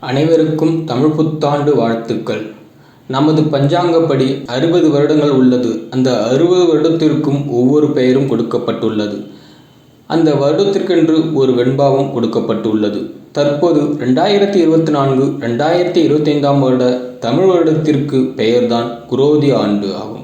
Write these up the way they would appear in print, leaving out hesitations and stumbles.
அனைவருக்கும் தமிழ் புத்தாண்டு வாழ்த்துக்கள். நமது பஞ்சாங்கப்படி 60 வருடங்கள் உள்ளது. அந்த 60 வருடத்திற்கும் ஒவ்வொரு பெயரும் கொடுக்கப்பட்டுள்ளது. அந்த வருடத்திற்கென்று ஒரு வெண்பாவும் கொடுக்கப்பட்டுள்ளது. தற்போது 2024 2025 வருட தமிழ் வருடத்திற்கு பெயர்தான் குரோதி ஆண்டு ஆகும்.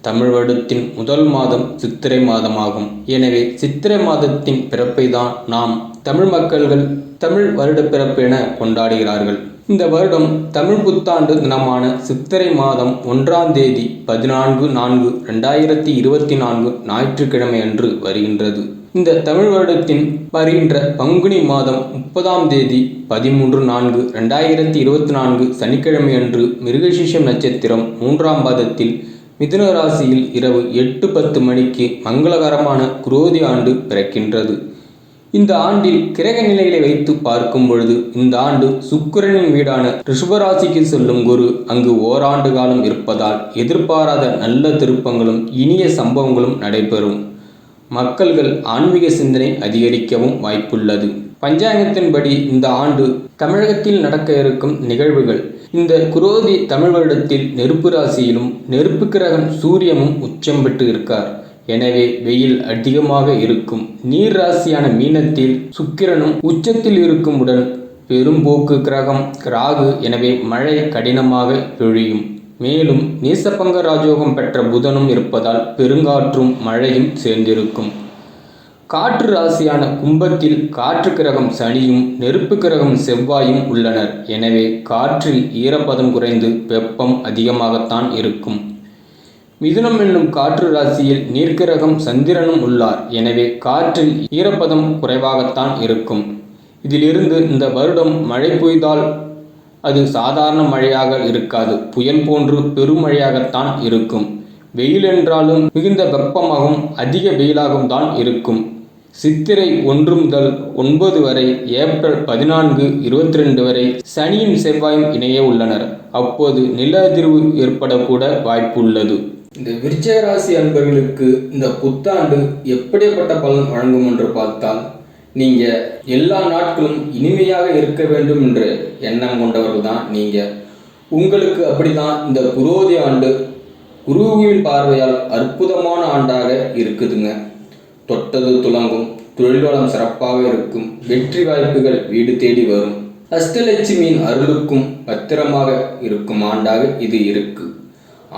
தமிழ் வருடத்தின் முதல் மாதம் சித்திரை மாதமாகும். எனவே சித்திரை மாதத்தின் பிறப்பை தான் நாம் தமிழ் மக்கள்கள் தமிழ் வருட பிறப்பு என கொண்டாடுகிறார்கள். இந்த வருடம் தமிழ் புத்தாண்டு தினமான சித்திரை மாதம் 1ஆம் தேதி 14/4/2024 ஞாயிற்றுக்கிழமை அன்று வருகின்றது. இந்த தமிழ் வருடத்தின் வருகின்ற பங்குனி மாதம் 30ஆம் தேதி 13/4/2024 சனிக்கிழமை அன்று மிருகசீரிஷம் நட்சத்திரம் 3ஆம் பாதத்தில் மிதுன ராசியில் இரவு 8:10 மணிக்கு மங்களகரமான குரோதி ஆண்டு பிறக்கின்றது. இந்த ஆண்டில் கிரக நிலைகளை வைத்து பார்க்கும் பொழுது இந்த ஆண்டு சுக்கிரனின் வீடான ரிஷபராசிக்கு செல்லும் குரு அங்கு ஓராண்டு காலம் இருப்பதால் எதிர்பாராத நல்ல திருப்பங்களும் இனிய சம்பவங்களும் நடைபெறும். மக்கள்கள் ஆன்மீக சிந்தனை அதிகரிக்கவும் வாய்ப்புள்ளது. பஞ்சாங்கத்தின்படி இந்த ஆண்டு தமிழகத்தில் நடக்க இருக்கும் நிகழ்வுகள். இந்த குரோதி தமிழ் வருடத்தில் நெருப்பு ராசியிலும் நெருப்பு கிரகன் சூரியனும் உச்சம் பெற்று இருக்கார். எனவே வெயில் அதிகமாக இருக்கும். நீர் ராசியான மீனத்தில் சுக்கிரனும் உச்சத்தில் இருக்குமுடன் பெரும்போக்கு கிரகம் ராகு. எனவே மழை கடினமாக பொழியும். மேலும் நீசபங்க ராஜயோகம் பெற்ற புதனும் இருப்பதால் பெருங்காற்றும் மழையும் சேர்ந்திருக்கும். காற்று ராசியான கும்பத்தில் காற்று கிரகம் சனியும் நெருப்பு கிரகம் செவ்வாயும் உள்ளனர். எனவே காற்றில் ஈரப்பதம் குறைந்து வெப்பம் அதிகமாகத்தான் இருக்கும். மிதுனம் என்னும் காற்று ராசியில் நீர்க்கிரகம் சந்திரனும் உள்ளார். எனவே காற்றில் ஈரப்பதம் குறைவாகத்தான் இருக்கும். இதிலிருந்து இந்த வருடம் மழை பெய்தால் அது சாதாரண மழையாக இருக்காது. புயல் போன்று பெருமழையாகத்தான் இருக்கும். வெயில் என்றாலும் மிகுந்த வெப்பமாகவும் அதிக வெயிலாகவும் தான் இருக்கும். சித்திரை 1 முதல் 9 வரை, ஏப்ரல் 14, 22 வரை சனியும் செவ்வாயும் இணைய உள்ளனர். அப்போது நில அதிர்வு ஏற்படக்கூட வாய்ப்பு உள்ளது. இந்த விருச்சிக ராசி அன்பர்களுக்கு இந்த புத்தாண்டு எப்படிப்பட்ட பலன் வழங்கும் என்று பார்த்தால், நீங்க எல்லா நாட்களும் இனிமையாக இருக்க வேண்டும் என்ற எண்ணம் கொண்டவர்கள் தான் நீங்க. உங்களுக்கு அப்படிதான் இந்த குரோதி ஆண்டு குருவின் பார்வையால் அற்புதமான ஆண்டாக இருக்குதுங்க. தொட்டது துலங்கும், தொழில் வளம் சிறப்பாக இருக்கும், வெற்றி வாய்ப்புகள் வீடு தேடி வரும், அஷ்டலட்சுமியின் அருளுக்கும் பத்திரமாக இருக்கும் ஆண்டாக இது இருக்கு.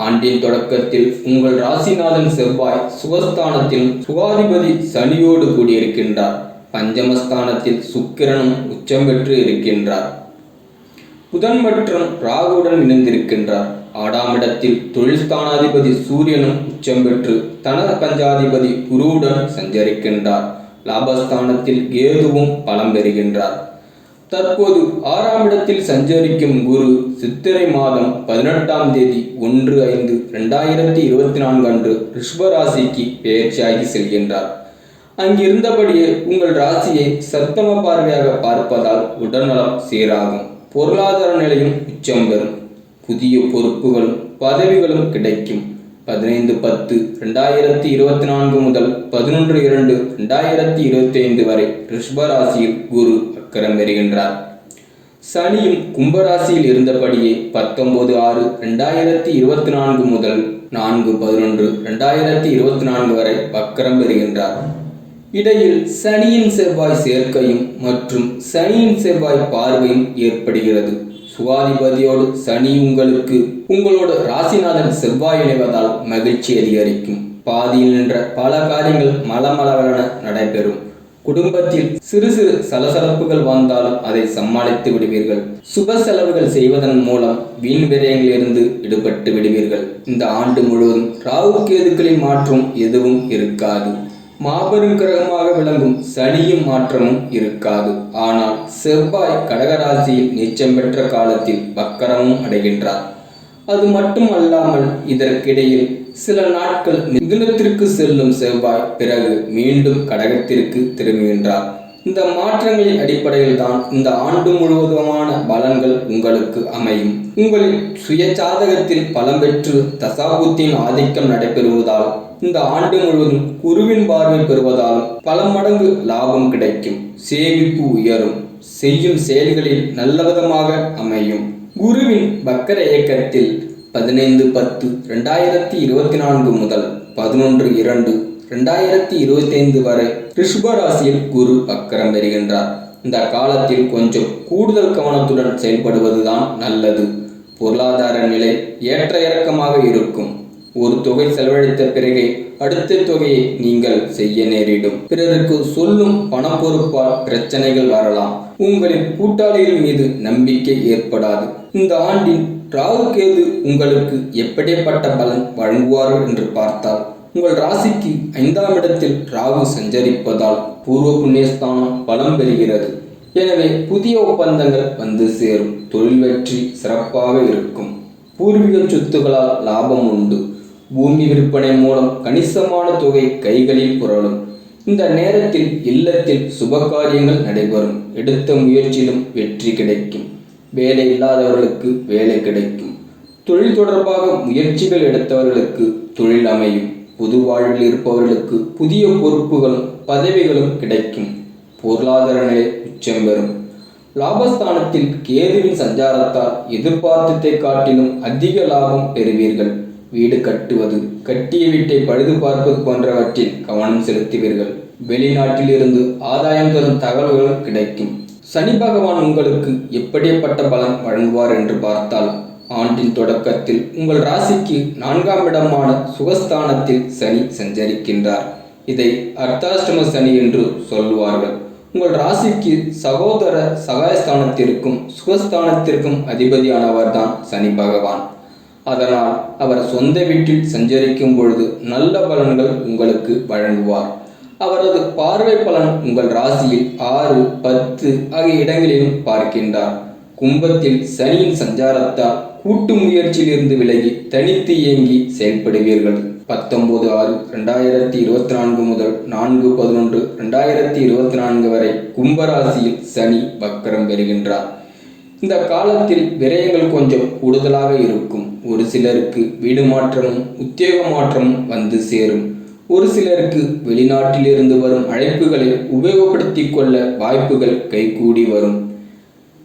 ஆண்டின் தொடக்கத்தில் உங்கள் ராசிநாதன் செவ்வாய் சுகஸ்தானத்திலும் சுகாதிபதி சனியோடு கூடியிருக்கின்றார். பஞ்சமஸ்தானத்தில் சுக்கிரனும் உச்சம் பெற்று இருக்கின்றார். புதன் மற்றும் ராகுவுடன் இணைந்திருக்கின்றார். 6ஆம் இடத்தில் தொழில் ஸ்தானாதிபதி சூரியனும் உச்சம் பெற்று தன பஞ்சாதிபதி குருவுடன் சஞ்சரிக்கின்றார். லாபஸ்தானத்தில் கேதுவும் பலம் பெறுகின்றார். தற்போது 6ஆம் இடத்தில் சஞ்சரிக்கும் குரு சித்திரை மாதம் 18ஆம் தேதி 1/5/2024 அன்று ரிஷபராசிக்கு பெயர்ச்சியாகி செல்கின்றார். அங்கிருந்தபடியே உங்கள் ராசியை சப்தம பார்வையாக பார்ப்பதால் உடல்நலம் சீராகும். பொருளாதார நிலையும் உச்சம் பெறும். புதிய பொறுப்புகளும் பதவிகளும் கிடைக்கும். 15/10/2024 முதல் 11/2/2025 வரை ரிஷபராசியில் குரு அக்கரம் பெறுகின்றார். சனியும் கும்பராசியில் இருந்தபடியே 19/6/2024 முதல் 4/11/2024 வரை வக்கரம் பெறுகின்றார். இடையில் சனியின் செவ்வாய் சேர்க்கையும் மற்றும் சனியின் செவ்வாய் பார்வையும் ஏற்படுகிறது. சுகாதிபதியோடு சனி உங்களுக்கு உங்களோட ராசிநாதன் செவ்வாய் இணைவதால் மகிழ்ச்சி அதிகரிக்கும். பாதியில் நின்ற பல காரியங்கள் மலமளவென நடைபெறும். குடும்பத்தில் சிறு சிறு சலசலப்புகள் வந்தாலும் அதை சமாளித்து விடுவீர்கள். சுப செலவுகள் செய்வதன் மூலம் வீண் விரயங்களிலிருந்து விடுபட்டு விடுவீர்கள். இந்த ஆண்டு முழுவதும் ராகு கேதுக்களின் மாற்றம் எதுவும் இருக்காது. மாபெரும் கிரகமாக விளங்கும் சனியும் மாற்றமும் இருக்காது. ஆனால் செவ்வாய் கடகராசியில் நீச்சம் பெற்ற காலத்தில் வக்கரமும் அடைகின்றார். அது மட்டும் அல்லாமல் இதற்கிடையில் சில நாட்கள் மிதுனத்திற்கு செல்லும் செவ்வாய் பிறகு மீண்டும் கடகத்திற்கு திரும்புகின்றார். இந்த மாற்றங்களின் அடிப்படையில் தான் இந்த ஆண்டு முழுவதுமான பலன்கள் உங்களுக்கு அமையும். உங்களின் சுய ஜாதகத்தில் பலம் பெற்று தசாபுத்தியின் ஆதிக்கம் நடைபெறுவதால் இந்த ஆண்டு முழுவதும் குருவின் பார்வை பெறுவதால் பல மடங்கு லாபம் கிடைக்கும். சேமிப்பு உயரும். செய்யும் செயல்களில் நல்லவிதமாக அமையும். குருவின் வக்கர இயக்கத்தில் 15-10-2024 முதல் 11-2-2025 வரை ரிஷப ராசியில் குரு வக்கரம் பெறுகின்றார். இந்த காலத்தில் கொஞ்சம் கூடுதல் கவனத்துடன் செயல்படுவதுதான் நல்லது. பொருளாதார நிலை ஏற்ற இறக்கமாக இருக்கும். ஒரு தொகை செலவழித்த பிறகே அடுத்த தொகையை நீங்கள் செய்ய நேரிடும். பிறருக்கு சொல்லும் பண பொறுப்பால் பிரச்சனைகள் வரலாம். உங்களின் கூட்டாளிகள் மீது நம்பிக்கை ஏற்படாது. இந்த ஆண்டின் ராகு கேது உங்களுக்கு எப்படிப்பட்ட பலன் வழங்குவார்கள் என்று பார்த்தால், உங்கள் ராசிக்கு 5ஆம் இடத்தில் ராகு சஞ்சரிப்பதால் பூர்வ புண்ணியஸ்தானம் பலம் பெறுகிறது. எனவே புதிய ஒப்பந்தங்கள் வந்து சேரும். தொழில் வெற்றி சிறப்பாக இருக்கும். பூர்வீக சொத்துக்களால் லாபம் உண்டு. பூமி விற்பனை மூலம் கணிசமான தொகை கைகளில் புரளும். இந்த நேரத்தில் இல்லத்தில் சுபகாரியங்கள் நடைபெறும். எடுத்த முயற்சியிலும் வெற்றி கிடைக்கும். வேலை இல்லாதவர்களுக்கு வேலை கிடைக்கும். தொழில் தொடர்பாக முயற்சிகள் எடுத்தவர்களுக்கு தொழில் அமையும். புது வாழ்வில் இருப்பவர்களுக்கு புதிய பொறுப்புகளும் பதவிகளும் கிடைக்கும். பொருளாதார நிலை உச்சம் பெறும். லாபஸ்தானத்தில் கேதுவின் சஞ்சாரத்தால் எதிர்பார்த்ததை காட்டிலும் அதிக லாபம் பெறுவீர்கள். வீடு கட்டுவது, கட்டிய வீட்டை பழுது பார்ப்பது போன்றவற்றில் கவனம் செலுத்துவீர்கள். வெளிநாட்டில் இருந்து ஆதாயம் தரும் தகவல்கள் கிடைக்கும். சனி பகவான் உங்களுக்கு எப்படிப்பட்ட பலன் வழங்குவார் என்று பார்த்தால், ஆண்டின் தொடக்கத்தில் உங்கள் ராசிக்கு 4ஆம் இடமான சுகஸ்தானத்தில் சனி சஞ்சரிக்கின்றார். இதை அர்த்தாஷ்டம சனி என்று சொல்லுவார்கள். உங்கள் ராசிக்கு சகோதர சகாயஸ்தானத்திற்கும் சுகஸ்தானத்திற்கும் அதிபதியானவர் தான் சனி பகவான். அதனால் அவர் சொந்த வீட்டில் சஞ்சரிக்கும் பொழுது நல்ல பலன்கள் உங்களுக்கு வழங்குவார். அவரது பார்வை பலன் உங்கள் ராசியில் 6, 10 ஆகிய இடங்களிலும் பார்க்கின்றார். கும்பத்தில் சனியின் சஞ்சாரத்தால் கூட்டு முயற்சியிலிருந்து விலகி தனித்து இயங்கி செயல்படுவீர்கள். 19-6-2024 முதல் 4-11-2024 வரை கும்பராசியில் சனி வக்கரம் பெறுகின்றார். இந்த காலத்தில் விரயங்கள் கொஞ்சம் கூடுதலாக இருக்கும். ஒரு சிலருக்கு வீடு மாற்றமும் உத்தியோக மாற்றமும் வந்து சேரும். ஒரு சிலருக்கு வெளிநாட்டிலிருந்து வரும் அழைப்புகளை உபயோகப்படுத்தி கொள்ள வாய்ப்புகள் கைகூடி வரும்.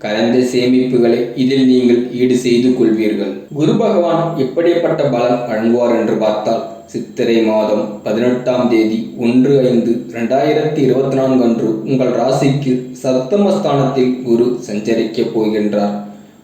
கரைந்த சேமிப்புகளை இதில் நீங்கள் ஈடு செய்து கொள்வீர்கள். குரு பகவான் எப்படிப்பட்ட பலன் வழங்குவார் என்று பார்த்தால், சித்திரை மாதம் 18ஆம் தேதி 1-5-2024 அன்று உங்கள் ராசிக்கு சப்தமஸ்தானத்தில் குரு சஞ்சரிக்கப் போகின்றார்.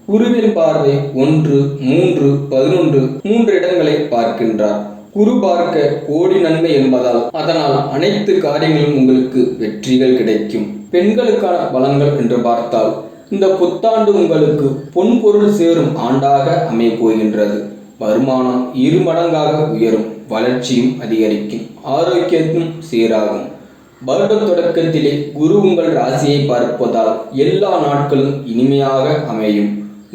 குருவின் பார்வை 1, 3, 11 3 இடங்களை பார்க்கின்றார். குரு பார்க்க கோடி நன்மை என்பதால் அதனால் அனைத்து காரியங்களும் உங்களுக்கு வெற்றிகள் கிடைக்கும். பெண்களுக்கான பலன்கள் என்று பார்த்தால், இந்த புத்தாண்டு உங்களுக்கு பொன் பொருள் சேரும் ஆண்டாக அமைய போகின்றது. வருமானம் 2 மடங்காக உயரும். வளர்ச்சியும் அதிகரிக்கும். ஆரோக்கியமும் சீராகும். வருட தொடக்கத்திலே குரு உங்கள் ராசியை பார்ப்பதால் எல்லா நாட்களும் இனிமையாக அமையும்.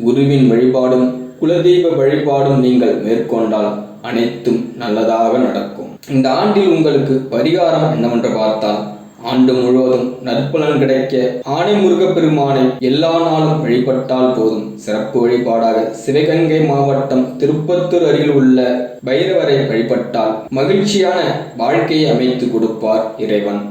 குருவின் வழிபாடும் குலதெய்வ வழிபாடும் நீங்கள் மேற்கொண்டால் அனைத்தும் நல்லதாக நடக்கும். இந்த ஆண்டில் உங்களுக்கு பரிகாரம் என்னவென்று பார்த்தால், ஆண்டு முழுவதும் நற்பலன் கிடைக்க ஆணை முருகப்பெருமானை எல்லா நாளும் வழிபட்டால் போதும். சிறப்பு வழிபாடாக சிவகங்கை மாவட்டம் திருப்பத்தூர் அருகில் உள்ள பைரவரை வழிபட்டால் மகிழ்ச்சியான வாழ்க்கையை அமைத்து கொடுப்பார் இறைவன்.